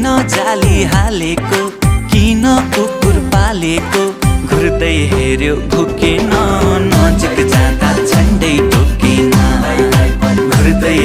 किन जाली हालेको, किन कुकुर पालेको, घुर्दै हेर्यो भुकेन, नजिक जाँदा झन्डै टोकेन, घुर्दै